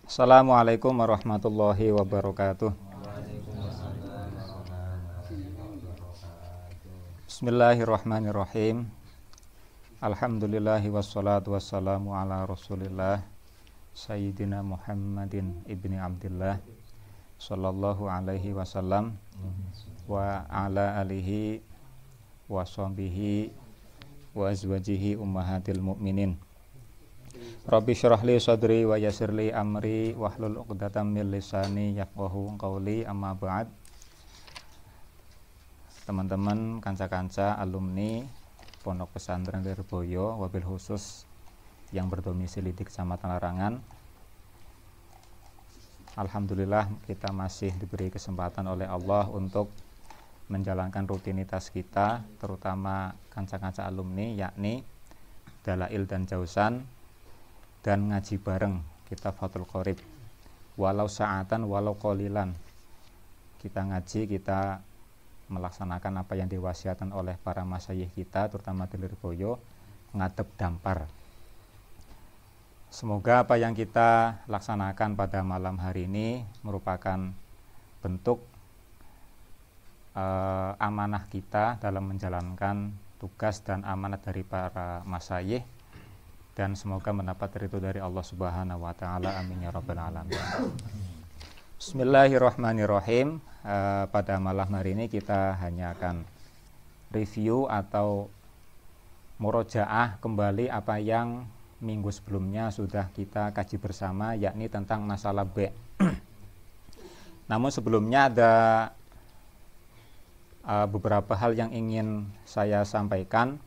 Assalamualaikum warahmatullahi wabarakatuh. Bismillahirrahmanirrahim. Alhamdulillahi wassalatu wassalamu ala rasulillah Sayyidina Muhammadin ibni Abdillah sallallahu alaihi wasallam wa ala alihi wa sahbihi wa azwajihi ummahatil mu'minin. Rabbi syrah li sadri wa yassir li amri wahlul 'uqdatam min lisani yafqahu qawli, amma ba'd. Teman-teman, kanca-kanca alumni Pondok Pesantren Lirboyo, wabil khusus yang berdomisili di Kecamatan Larangan. Alhamdulillah kita masih diberi kesempatan oleh Allah untuk menjalankan rutinitas kita, terutama kanca-kanca alumni, yakni Dalail dan Jausan dan ngaji bareng kitab Fathul Qorib, walau sa'atan walau qolilan. Kita ngaji, kita melaksanakan apa yang diwasiatkan oleh para masyayikh kita, terutama di Lirboyo, ngadep dampar. Semoga apa yang kita laksanakan pada malam hari ini merupakan bentuk amanah kita dalam menjalankan tugas dan amanat dari para masyayikh, dan semoga mendapat ridho dari Allah Subhanahu wa taala. Amin ya rabbal alamin. Bismillahirrahmanirrahim. Pada malam hari ini kita hanya akan review atau murojaah kembali apa yang minggu sebelumnya sudah kita kaji bersama, yakni tentang masalah B. Namun sebelumnya ada beberapa hal yang ingin saya sampaikan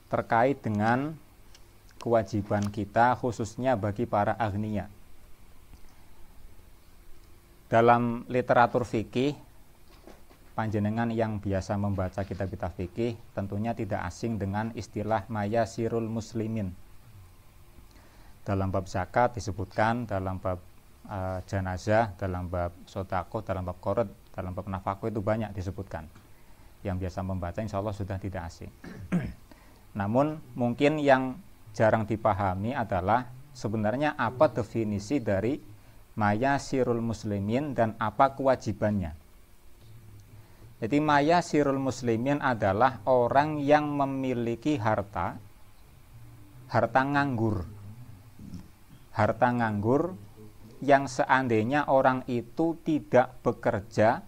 terkait dengan kewajiban kita, khususnya bagi para aghnia. Dalam literatur fikih, panjenengan yang biasa membaca kitab-kitab fikih tentunya tidak asing dengan istilah mayasirul muslimin. Dalam bab zakat disebutkan, dalam bab janazah, dalam bab sodakoh, dalam bab qard, dalam bab nafkah, itu banyak disebutkan. Yang biasa membaca insya Allah sudah tidak asing. Namun mungkin yang jarang dipahami adalah sebenarnya apa definisi dari mayasirul muslimin dan apa kewajibannya. Jadi mayasirul muslimin adalah orang yang memiliki harta nganggur. Harta nganggur yang seandainya orang itu tidak bekerja,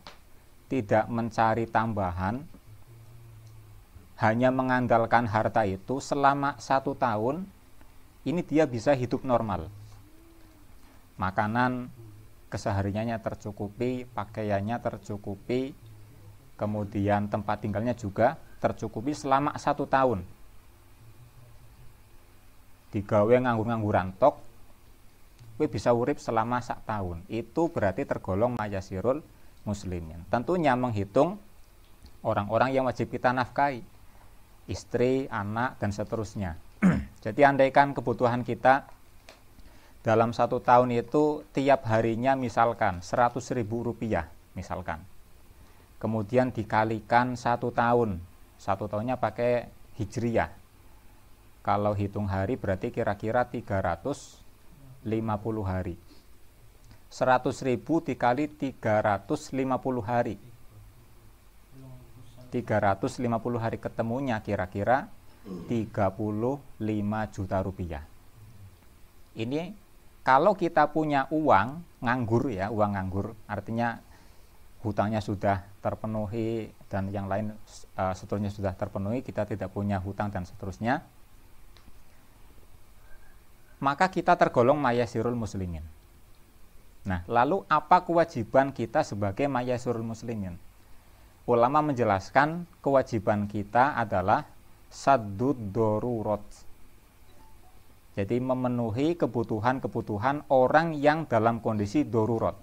tidak mencari tambahan, hanya mengandalkan harta itu selama 1 tahun, ini dia bisa hidup normal. Makanan kesehariannya tercukupi, pakaiannya tercukupi, kemudian tempat tinggalnya juga tercukupi selama 1 tahun. Digawe nganggur-ngangguran tok, kowe bisa urip selama 1 tahun. Itu berarti tergolong mayasirul muslimin. Tentunya menghitung orang-orang yang wajib kita nafkahi, istri, anak, dan seterusnya. Jadi andaikan kebutuhan kita dalam 1 tahun itu tiap harinya misalkan 100.000 rupiah misalkan, kemudian dikalikan 1 tahun, 1 tahunnya pakai hijriyah, kalau hitung hari berarti kira-kira 350 hari. 100.000 dikali 350 hari, 350 hari ketemunya kira-kira 35 juta rupiah. Ini kalau kita punya uang nganggur, ya, uang nganggur artinya hutangnya sudah terpenuhi dan yang lain seterusnya sudah terpenuhi, kita tidak punya hutang dan seterusnya, maka kita tergolong mayasirul muslimin. Nah, lalu apa kewajiban kita sebagai mayasirul muslimin? Ulama menjelaskan kewajiban kita adalah saddud darurat. Jadi memenuhi kebutuhan-kebutuhan orang yang dalam kondisi darurat.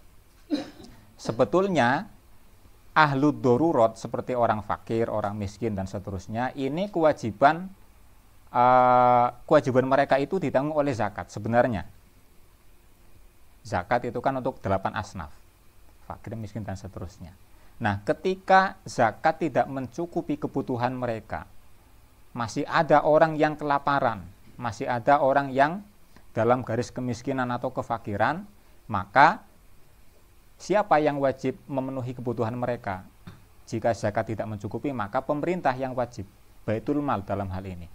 Sebetulnya ahlud darurat seperti orang fakir, orang miskin dan seterusnya, ini kewajiban mereka itu ditanggung oleh zakat sebenarnya. Zakat itu kan untuk 8 asnaf, fakir, miskin dan seterusnya. Nah, ketika zakat tidak mencukupi kebutuhan mereka, masih ada orang yang kelaparan, masih ada orang yang dalam garis kemiskinan atau kefakiran, maka siapa yang wajib memenuhi kebutuhan mereka? Jika zakat tidak mencukupi, maka pemerintah yang wajib, Baitul Mal dalam hal ini.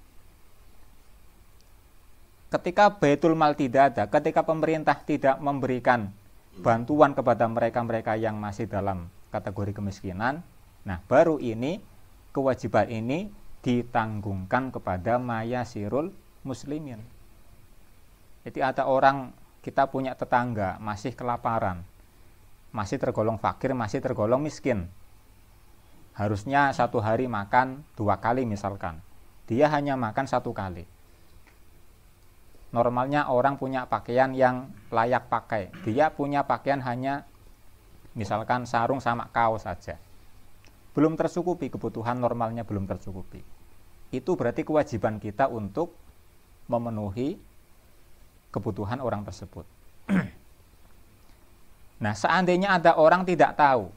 Ketika Baitul Mal tidak ada, ketika pemerintah tidak memberikan bantuan kepada mereka-mereka yang masih dalam kategori kemiskinan, nah baru ini kewajiban ini ditanggungkan kepada mayasirul muslimin. Jadi ada orang, kita punya tetangga masih kelaparan, masih tergolong fakir, masih tergolong miskin. Harusnya satu hari makan 2 kali misalkan, dia hanya makan 1 kali. Normalnya orang punya pakaian yang layak pakai, dia punya pakaian hanya misalkan sarung sama kaos saja. Belum tercukupi, kebutuhan normalnya belum tercukupi. Itu berarti kewajiban kita untuk memenuhi kebutuhan orang tersebut. Nah, seandainya ada orang tidak tahu,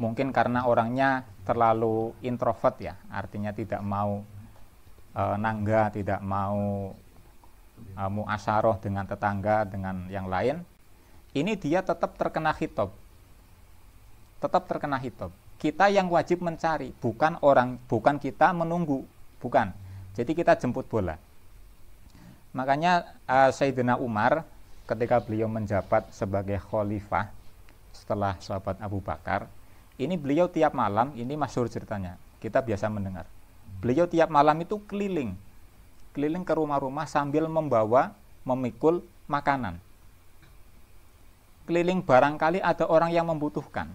mungkin karena orangnya terlalu introvert ya, artinya tidak mau nangga, tidak mau muasyaroh dengan tetangga, dengan yang lain, ini dia tetap terkena khitab. Tetap terkena khitab. Kita yang wajib mencari, bukan kita menunggu, bukan. Jadi kita jemput bola. Makanya Sayyidina Umar ketika beliau menjabat sebagai khalifah setelah sahabat Abu Bakar, ini beliau tiap malam, ini masyhur ceritanya, kita biasa mendengar. Beliau tiap malam itu keliling ke rumah-rumah sambil memikul makanan. Keliling barangkali ada orang yang membutuhkan.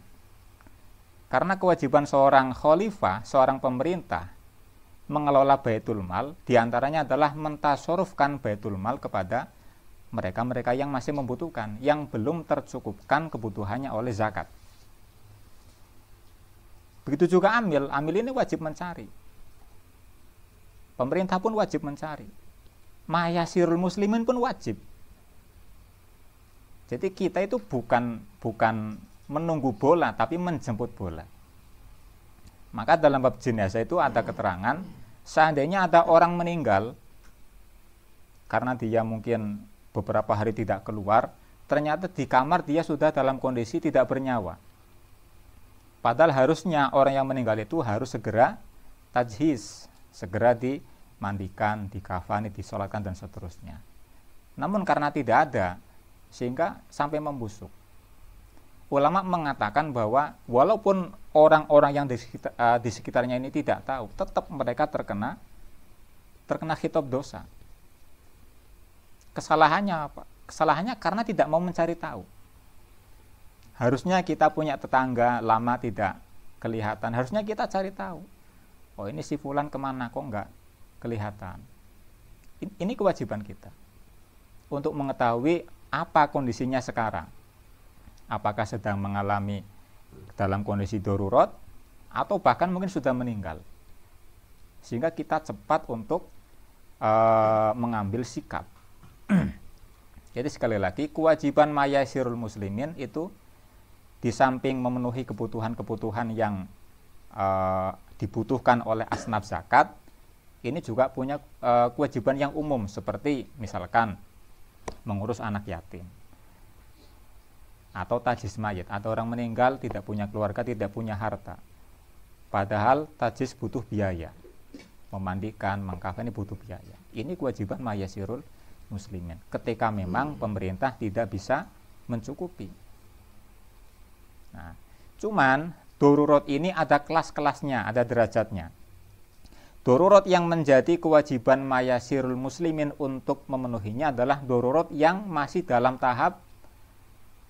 Karena kewajiban seorang khalifah, seorang pemerintah, mengelola Baitul Mal, diantaranya adalah mentasorufkan Baitul Mal kepada mereka-mereka yang masih membutuhkan, yang belum tercukupkan kebutuhannya oleh zakat. Begitu juga amil ini wajib mencari. Pemerintah pun wajib mencari. Mayasirul muslimin pun wajib. Jadi kita itu bukan menunggu bola, tapi menjemput bola. Maka dalam bab jenazah itu ada keterangan, seandainya ada orang meninggal karena dia mungkin beberapa hari tidak keluar, ternyata di kamar dia sudah dalam kondisi tidak bernyawa. Padahal harusnya orang yang meninggal itu harus segera tajhiz, segera dimandikan, dikafani, disolatkan dan seterusnya. Namun karena tidak ada, sehingga sampai membusuk. Ulama mengatakan bahwa walaupun orang-orang yang di sekitarnya ini tidak tahu, tetap mereka terkena khitab dosa. Kesalahannya apa? Kesalahannya karena tidak mau mencari tahu. Harusnya kita punya tetangga lama tidak kelihatan, harusnya kita cari tahu. Oh, ini si fulan kemana kok enggak kelihatan. Ini kewajiban kita untuk mengetahui apa kondisinya sekarang. Apakah sedang mengalami dalam kondisi darurat atau bahkan mungkin sudah meninggal. Sehingga kita cepat untuk mengambil sikap. Jadi sekali lagi, kewajiban mayasirul muslimin itu di samping memenuhi kebutuhan-kebutuhan yang dibutuhkan oleh asnaf zakat, ini juga punya kewajiban yang umum, seperti misalkan mengurus anak yatim atau tajis mayit, atau orang meninggal tidak punya keluarga, tidak punya harta, padahal tajis butuh biaya, memandikan, mengkafani butuh biaya. Ini kewajiban mayasirul muslimin ketika memang pemerintah tidak bisa mencukupi. Nah, cuman darurat ini ada kelas-kelasnya, ada derajatnya. Darurat yang menjadi kewajiban mayasirul muslimin untuk memenuhinya adalah darurat yang masih dalam tahap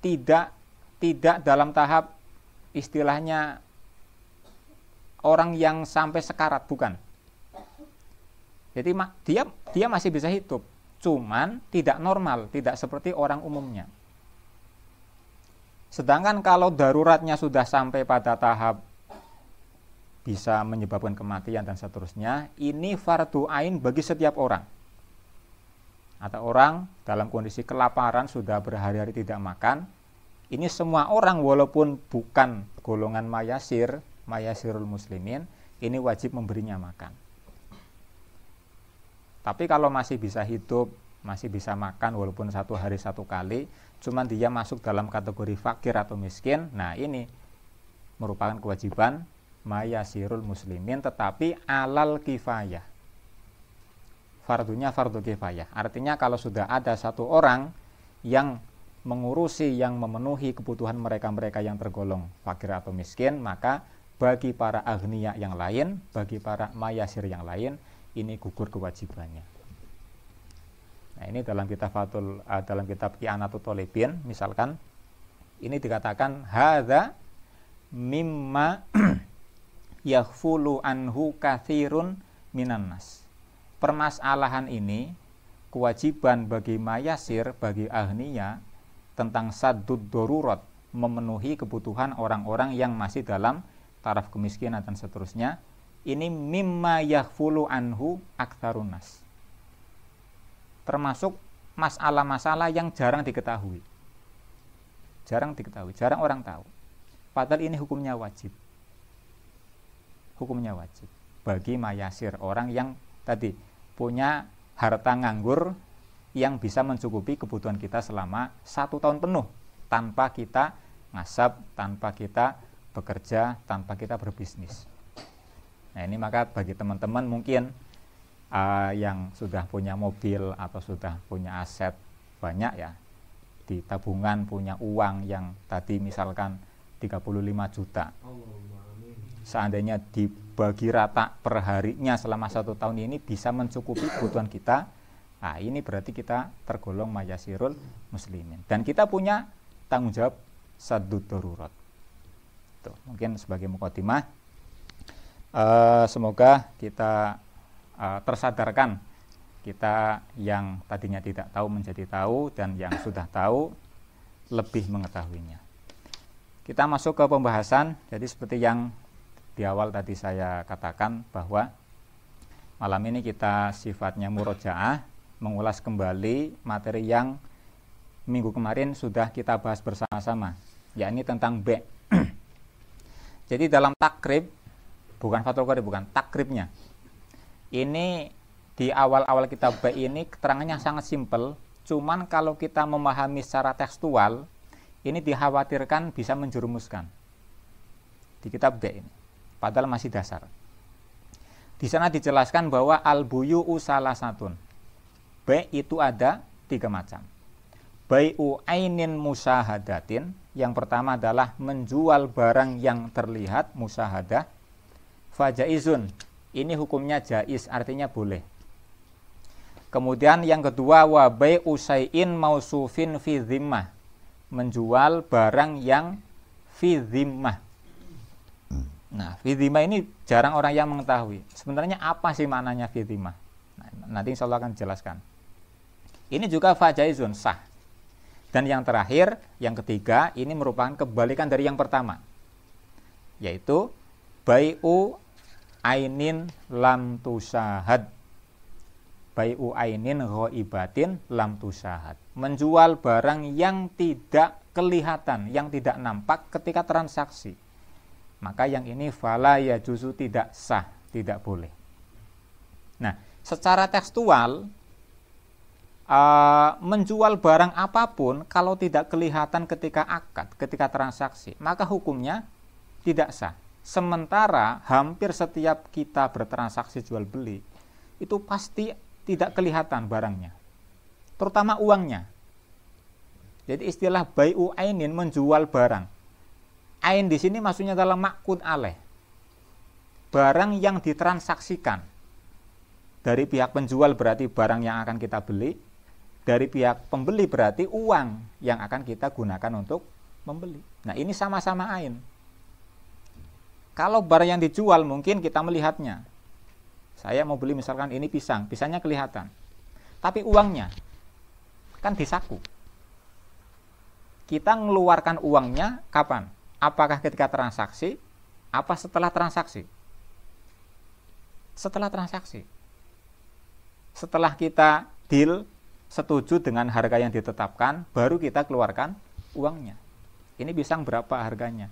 tidak dalam tahap istilahnya orang yang sampai sekarat, bukan. Jadi dia masih bisa hidup, cuman tidak normal, tidak seperti orang umumnya. Sedangkan kalau daruratnya sudah sampai pada tahap bisa menyebabkan kematian dan seterusnya, ini fardu ain bagi setiap orang. Ada orang dalam kondisi kelaparan, sudah berhari-hari tidak makan. Ini semua orang walaupun bukan golongan mayasirul muslimin, ini wajib memberinya makan. Tapi kalau masih bisa hidup, masih bisa makan walaupun 1 hari 1 kali, cuman dia masuk dalam kategori fakir atau miskin. Nah, ini merupakan kewajiban mayasirul muslimin, tetapi alal kifayah. Fardunya fardu kifayah. Artinya kalau sudah ada 1 orang yang mengurusi, yang memenuhi kebutuhan mereka-mereka yang tergolong fakir atau miskin, maka bagi para agniya yang lain, bagi para mayasir yang lain, ini gugur kewajibannya. Nah, ini dalam kitab I'anatut Thalibin misalkan ini dikatakan hadza mimma yaghfulu anhu katsirun minan nas. Permasalahan ini, kewajiban bagi mayasir, bagi agniya tentang saddud darurat, memenuhi kebutuhan orang-orang yang masih dalam taraf kemiskinan dan seterusnya, ini mimma yaghfulu anhu aktsarun nas. Termasuk masalah-masalah yang jarang diketahui. Jarang orang tahu. Padahal ini hukumnya wajib. Hukumnya wajib bagi mayasir, orang yang tadi punya harta nganggur yang bisa mencukupi kebutuhan kita selama 1 tahun penuh tanpa kita ngasab, tanpa kita bekerja, tanpa kita berbisnis. Nah, ini maka bagi teman-teman mungkin yang sudah punya mobil atau sudah punya aset banyak ya, di tabungan punya uang yang tadi misalkan 35 juta, seandainya dibagi rata per harinya selama 1 tahun ini bisa mencukupi kebutuhan kita, nah ini berarti kita tergolong mayasirul muslimin, dan kita punya tanggung jawab saddud darurat. Tuh, mungkin sebagai mukadimah, semoga kita tersadarkan, kita yang tadinya tidak tahu menjadi tahu, dan yang sudah tahu lebih mengetahuinya. Kita masuk ke pembahasan. Jadi seperti yang di awal tadi saya katakan bahwa malam ini kita sifatnya murojaah, mengulas kembali materi yang minggu kemarin sudah kita bahas bersama-sama, yakni tentang B. Jadi dalam takrib, bukan Fathul Qorib, bukan takribnya, ini di awal-awal kitab B ini keterangannya sangat simpel, cuman kalau kita memahami secara tekstual, ini dikhawatirkan bisa menjerumuskan di kitab B ini, padahal masih dasar. Di sana dijelaskan bahwa al-buyu'u salasatun. B itu ada 3 macam. Bai'u ainin musahadatin, yang pertama adalah menjual barang yang terlihat, musahadah. Fajaizun, ini hukumnya jaiz, artinya boleh. Kemudian yang kedua, wa bai'u syai'in mausufin fi dhimmah, menjual barang yang fi dhimmah. Nah, fi dhimmah ini jarang orang yang mengetahui. Sebenarnya apa sih maknanya fi dhimmah? Nah, nanti insya Allah akan dijelaskan. Ini juga fajaizun, sah. Dan yang terakhir, yang ketiga, ini merupakan kebalikan dari yang pertama, yaitu bai'u ainin lam tusahad. Bai'u ainin ghaibatin lam tusahad, menjual barang yang tidak kelihatan, yang tidak nampak ketika transaksi. Maka yang ini fala yajuzu, tidak sah, tidak boleh. Nah, secara tekstual, menjual barang apapun kalau tidak kelihatan ketika akad, ketika transaksi, maka hukumnya tidak sah. Sementara hampir setiap kita bertransaksi jual beli, itu pasti tidak kelihatan barangnya, terutama uangnya. Jadi istilah bai'u ainin, menjual barang. Ain di sini maksudnya adalah ma'qud alaih, barang yang ditransaksikan. Dari pihak penjual berarti barang yang akan kita beli, dari pihak pembeli berarti uang yang akan kita gunakan untuk membeli. Nah, ini sama-sama ain. Kalau barang yang dijual mungkin kita melihatnya. Saya mau beli misalkan ini pisang, pisangnya kelihatan. Tapi uangnya kan di saku. Kita mengeluarkan uangnya kapan? Apakah ketika transaksi? Apa setelah transaksi? Setelah transaksi. Setelah kita deal, setuju dengan harga yang ditetapkan, baru kita keluarkan uangnya. Ini pisang berapa harganya?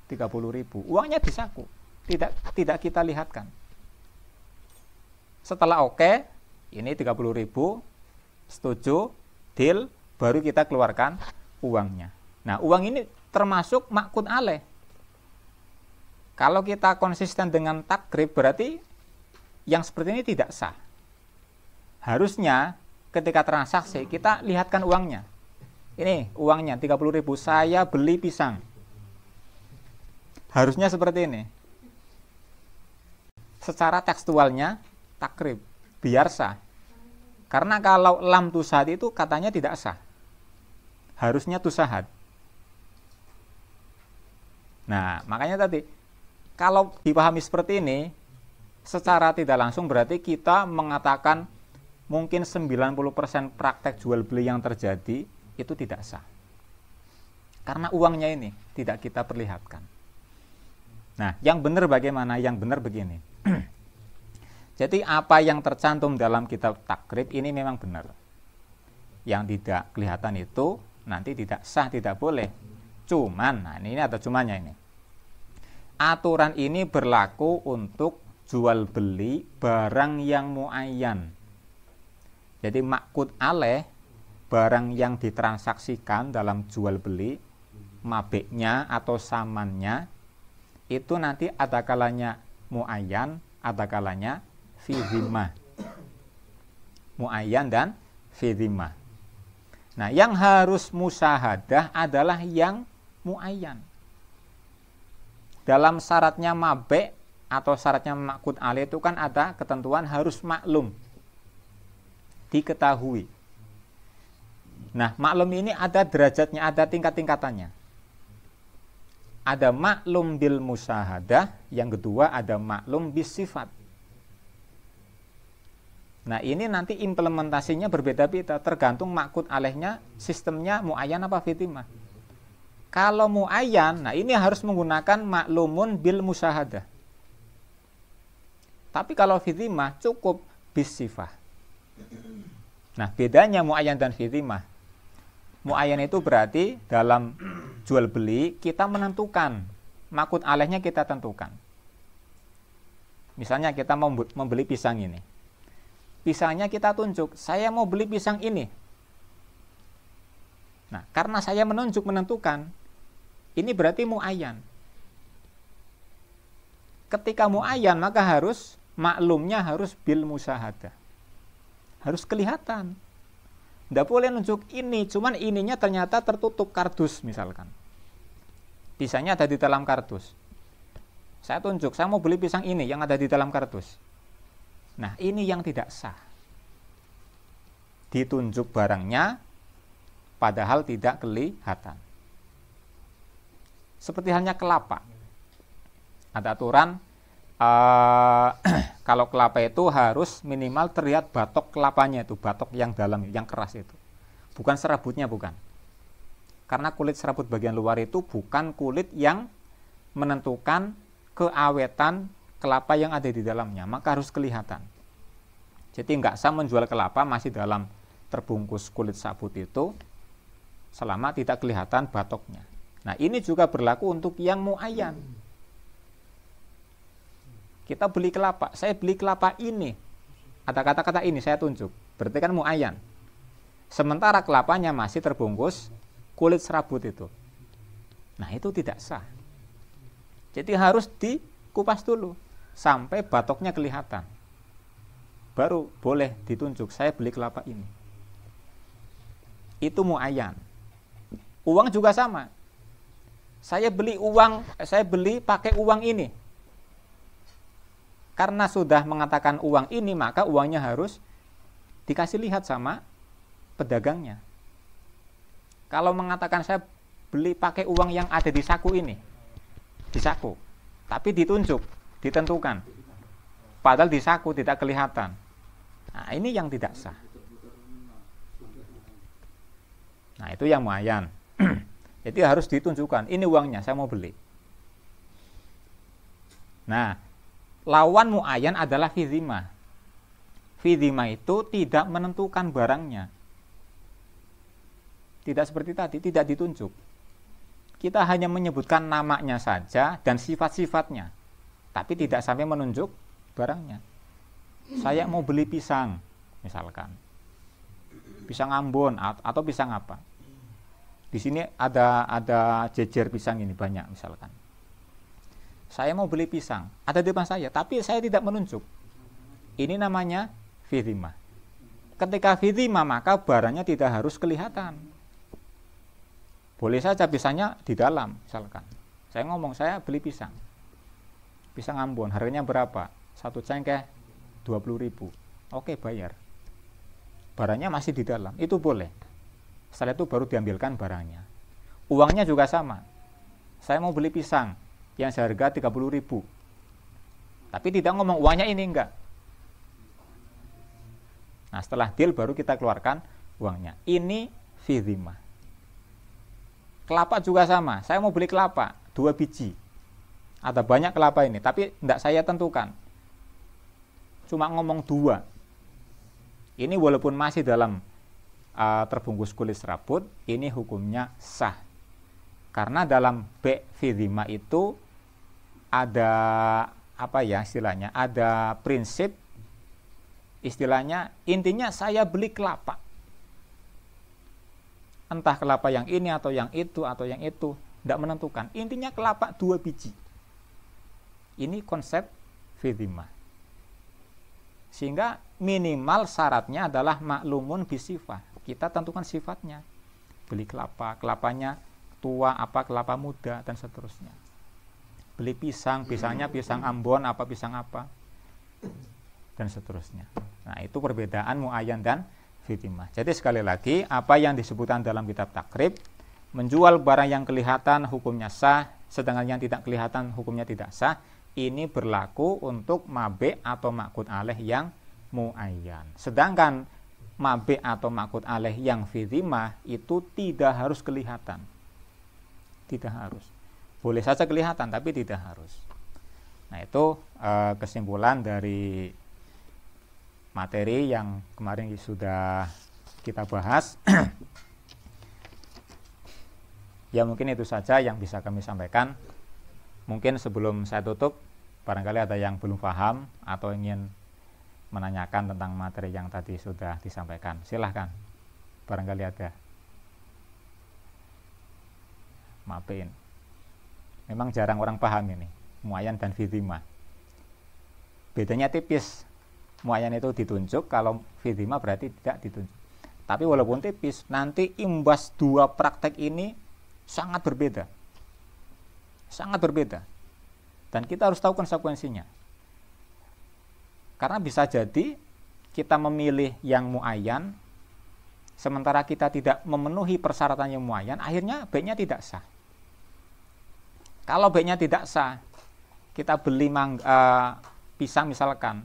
30.000. Uangnya di saku. Tidak kita lihatkan. Setelah oke, ini 30.000, setuju, deal, baru kita keluarkan uangnya. Nah, uang ini termasuk ma'qud alaih. Kalau kita konsisten dengan takrib, berarti yang seperti ini tidak sah. Harusnya ketika transaksi kita lihatkan uangnya. Ini uangnya 30.000, saya beli pisang. Harusnya seperti ini. Secara tekstualnya takrib, biar sah. Karena kalau lam tusahad itu katanya tidak sah. Harusnya tusahad. Nah, makanya tadi kalau dipahami seperti ini, secara tidak langsung berarti kita mengatakan mungkin 90% praktek jual beli yang terjadi itu tidak sah. Karena uangnya ini tidak kita perlihatkan. Nah, yang benar bagaimana? Yang benar begini. Jadi apa yang tercantum dalam kitab takrib ini memang benar. Yang tidak kelihatan itu nanti tidak sah, tidak boleh. Cuman, nah ini ada cumannya ini. Aturan ini berlaku untuk jual beli barang yang muayyan. Jadi ma'qud alaih, barang yang ditransaksikan dalam jual beli, mabeknya atau samannya, itu nanti ada kalanya muayyan, ada kalanya fi dhimmah. Muayyan dan fi dhimmah. Nah, yang harus musyahadah adalah yang muayyan. Dalam syaratnya mabek atau syaratnya ma'qud alaih itu kan ada ketentuan harus maklum, diketahui. Nah, maklum ini ada derajatnya, ada tingkat-tingkatannya. Ada maklum bil musyahadah, yang kedua ada maklum bis sifat. Nah, ini nanti implementasinya berbeda-beda tergantung ma'qud alaihnya, sistemnya muayyan apa fitimah. Kalau muayyan, nah ini harus menggunakan maklumun bil musyahadah. Tapi kalau fitimah cukup bis sifah. Nah, bedanya muayyan dan fitimah. Muayyan itu berarti dalam jual beli kita menentukan, ma'qud alaihnya kita tentukan. Misalnya kita mau membeli pisang ini. Pisangnya kita tunjuk, saya mau beli pisang ini. Nah, karena saya menentukan, ini berarti muayyan. Ketika muayyan, maka harus maklumnya harus bil musyahadah. Harus kelihatan. Tidak boleh nunjuk ini, cuman ininya ternyata tertutup kardus misalkan. Pisangnya ada di dalam kardus. Saya tunjuk, saya mau beli pisang ini yang ada di dalam kardus. Nah, ini yang tidak sah. Ditunjuk barangnya, padahal tidak kelihatan. Seperti halnya kelapa. Ada aturan, kalau kelapa itu harus minimal terlihat batok kelapanya itu, batok yang dalam, yang keras itu. Bukan serabutnya, bukan. Karena kulit serabut bagian luar itu bukan kulit yang menentukan keawetan kelapa yang ada di dalamnya, maka harus kelihatan. Jadi nggak sah menjual kelapa masih dalam terbungkus kulit sabut itu selama tidak kelihatan batoknya. Nah, ini juga berlaku untuk yang muayyan. Kita beli kelapa, saya beli kelapa ini. Ada kata-kata ini saya tunjuk, berarti kan muayyan. Sementara kelapanya masih terbungkus kulit serabut itu. Nah, itu tidak sah. Jadi harus dikupas dulu sampai batoknya kelihatan. Baru boleh ditunjuk, saya beli kelapa ini. Itu muayyan. Uang juga sama. Saya beli pakai uang ini. Karena sudah mengatakan uang ini, maka uangnya harus dikasih lihat sama pedagangnya. Kalau mengatakan saya beli pakai uang yang ada di saku ini, di saku, tapi ditunjuk, ditentukan, padahal di saku tidak kelihatan. Nah, ini yang tidak sah. Nah, itu yang muayyan. Jadi harus ditunjukkan, ini uangnya, saya mau beli. Nah, lawan muayyan adalah fi dhimmah. Fi dhimmah itu tidak menentukan barangnya. Tidak seperti tadi, tidak ditunjuk. Kita hanya menyebutkan namanya saja dan sifat-sifatnya, tapi tidak sampai menunjuk barangnya. Saya mau beli pisang, misalkan. pisang Ambon atau pisang apa. Di sini ada jejer pisang ini banyak misalkan. Saya mau beli pisang, ada di depan saya, tapi saya tidak menunjuk. Ini namanya fidhimah. Ketika fidhimah maka barangnya tidak harus kelihatan. Boleh saja pisangnya di dalam misalkan. Saya ngomong saya beli pisang. Pisang Ambon, harganya berapa? 1 cengkeh 20.000. Oke, bayar. Barangnya masih di dalam, itu boleh. Setelah itu baru diambilkan barangnya. Uangnya juga sama. Saya mau beli pisang yang seharga 30.000. Tapi tidak ngomong uangnya ini enggak. Nah, setelah deal baru kita keluarkan uangnya. Ini fidhimah. Kelapa juga sama. Saya mau beli kelapa 2 biji. Ada banyak kelapa ini, tapi enggak saya tentukan. Cuma ngomong 2. Ini walaupun masih dalam terbungkus kulit serabut, ini hukumnya sah. Karena dalam fidhimah itu ada apa ya istilahnya? Ada prinsip istilahnya, intinya saya beli kelapa. Entah kelapa yang ini atau yang itu atau yang itu, tidak menentukan. Intinya kelapa 2 biji. Ini konsep fidhimah. Sehingga minimal syaratnya adalah maklumun bisifah. Kita tentukan sifatnya. Beli kelapa, kelapanya tua apa kelapa muda dan seterusnya. Beli pisang, pisangnya pisang Ambon apa pisang apa dan seterusnya. Nah, itu perbedaan muayyan dan fidhimah. Jadi sekali lagi, apa yang disebutkan dalam kitab takrib, menjual barang yang kelihatan hukumnya sah, sedangkan yang tidak kelihatan hukumnya tidak sah. Ini berlaku untuk mabe atau ma'qud alaih yang muayyan. Sedangkan mabe atau ma'qud alaih yang fidhimah itu tidak harus kelihatan. Tidak harus. Boleh saja kelihatan tapi tidak harus. Nah, itu kesimpulan dari materi yang kemarin sudah kita bahas. Ya, mungkin itu saja yang bisa kami sampaikan. Mungkin sebelum saya tutup, barangkali ada yang belum paham atau ingin menanyakan tentang materi yang tadi sudah disampaikan. Silahkan, barangkali ada. Maafin. Memang jarang orang paham ini, muayyan dan fidhimah. Bedanya tipis. Muayyan itu ditunjuk, kalau fidhimah berarti tidak ditunjuk. Tapi walaupun tipis, nanti imbas 2 praktek ini sangat berbeda. Sangat berbeda. Dan kita harus tahu konsekuensinya. Karena bisa jadi kita memilih yang muayyan, sementara kita tidak memenuhi persyaratan yang muayyan, akhirnya baiknya tidak sah. Kalau baiknya tidak sah, kita beli pisang misalkan,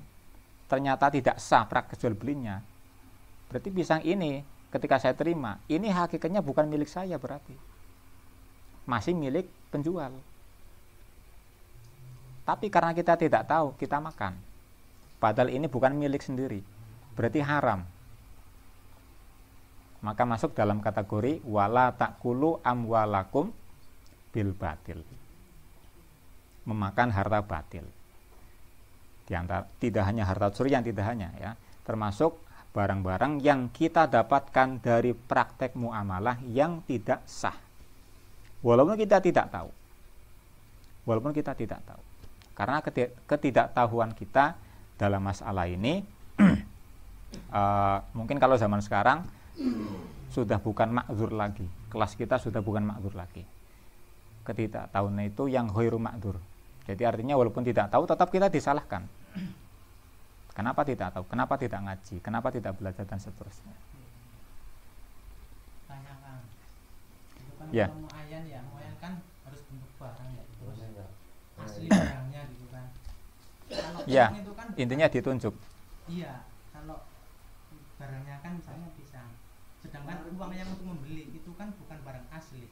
ternyata tidak sah praktek jual belinya. Berarti pisang ini ketika saya terima, ini hakikatnya bukan milik saya berarti. Masih milik penjual. Tapi karena kita tidak tahu, kita makan. Padahal ini bukan milik sendiri. Berarti haram. Maka masuk dalam kategori wala ta'kulu amwalakum bil batil. Memakan harta batil. Di antara, tidak hanya harta curian, tidak hanya ya, termasuk barang-barang yang kita dapatkan dari praktek muamalah yang tidak sah. Walaupun kita tidak tahu. Walaupun kita tidak tahu. Karena ketidaktahuan kita dalam masalah ini mungkin kalau zaman sekarang sudah bukan ma'dzur lagi. Kelas kita sudah bukan ma'dzur lagi. Ketidaktahuan itu yang ghairu ma'dzur. Jadi artinya walaupun tidak tahu tetap kita disalahkan. Kenapa tidak tahu? Kenapa tidak ngaji? Kenapa tidak belajar dan seterusnya? Tanyakan. Itu kan Ya. kalau muayyan ya, muayyan kan harus bentuk barang ya. Terus asli barangnya gitu kan. Kalau Ya, itu kan intinya ditunjuk. iya, kalau barangnya kan misalnya pisang. Sedangkan uang yang untuk membeli itu kan bukan barang asli.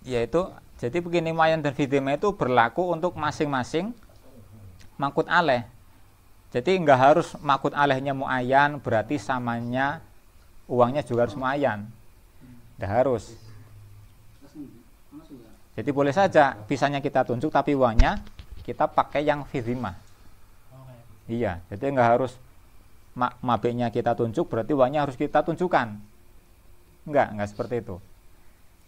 Yaitu jadi begini, muayyan dan fidhimah itu berlaku untuk masing-masing ma'qud alaih. Jadi enggak harus ma'qud alaihnya muayyan berarti samanya uangnya juga harus muayyan. Enggak harus. Jadi boleh saja pisangnya kita tunjuk tapi uangnya kita pakai yang fidhimah. Oke. Iya, jadi enggak harus mabeknya kita tunjuk berarti uangnya harus kita tunjukkan. Enggak seperti itu.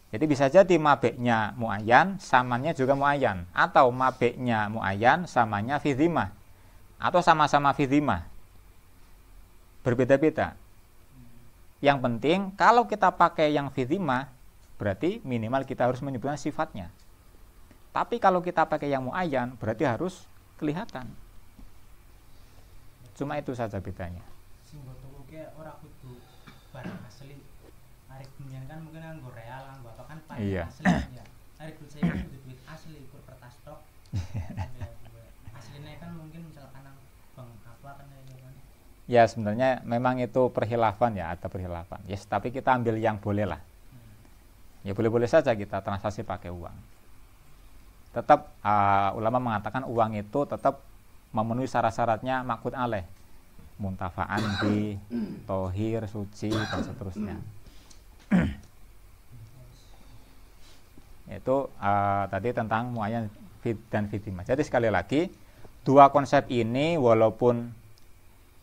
Jadi bisa jadi mabeknya muayyan, samannya juga muayyan, atau mabeknya muayyan, samannya fi dhimmah, atau sama-sama fi dhimmah. Berbeda-beda. Yang penting kalau kita pakai yang fi dhimmah, berarti minimal kita harus menyebutkan sifatnya. Tapi kalau kita pakai yang muayyan, berarti harus kelihatan. Cuma itu saja bedanya. Sing toko ki ora kudu barang asli. Arek dunia kan mungkin nganggo real, nganggo apa kan pakai Iya. asli ya. Arek duit saya kan kudu duit asli, kur kertas stok. Aslinya kan mungkin misalkan nang bank apa kan ya kan. Ya sebenarnya memang itu perkhilafan ya, ada perkhilafan. Yes, tapi kita ambil yang boleh lah. Ya boleh-boleh saja kita transaksi pakai uang. Tetap ulama mengatakan uang itu tetap memenuhi syarat-syaratnya maqud alaih, muntafa'an bi, tohir, suci dan seterusnya. Itu tadi tentang muayyan dan fi dhimmah. Jadi sekali lagi dua konsep ini walaupun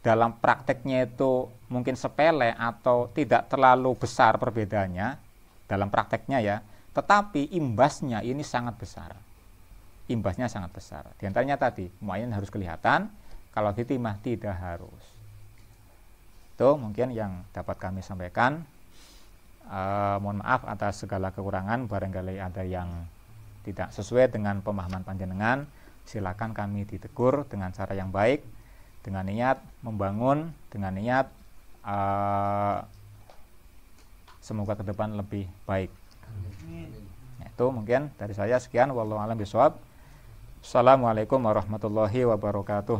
dalam prakteknya itu mungkin sepele atau tidak terlalu besar perbedaannya dalam prakteknya ya, tetapi imbasnya ini sangat besar. Imbasnya sangat besar. Di antaranya tadi, muayyan harus kelihatan, kalau fi dhimmah tidak harus. Itu mungkin yang dapat kami sampaikan. Mohon maaf atas segala kekurangan, barangkali ada yang tidak sesuai dengan pemahaman panjenengan, silakan kami ditegur dengan cara yang baik, dengan niat membangun, dengan niat semoga ke depan lebih baik. Itu mungkin dari saya sekian, wallahu a'lam bishawab. Assalamualaikum warahmatullahi wabarakatuh.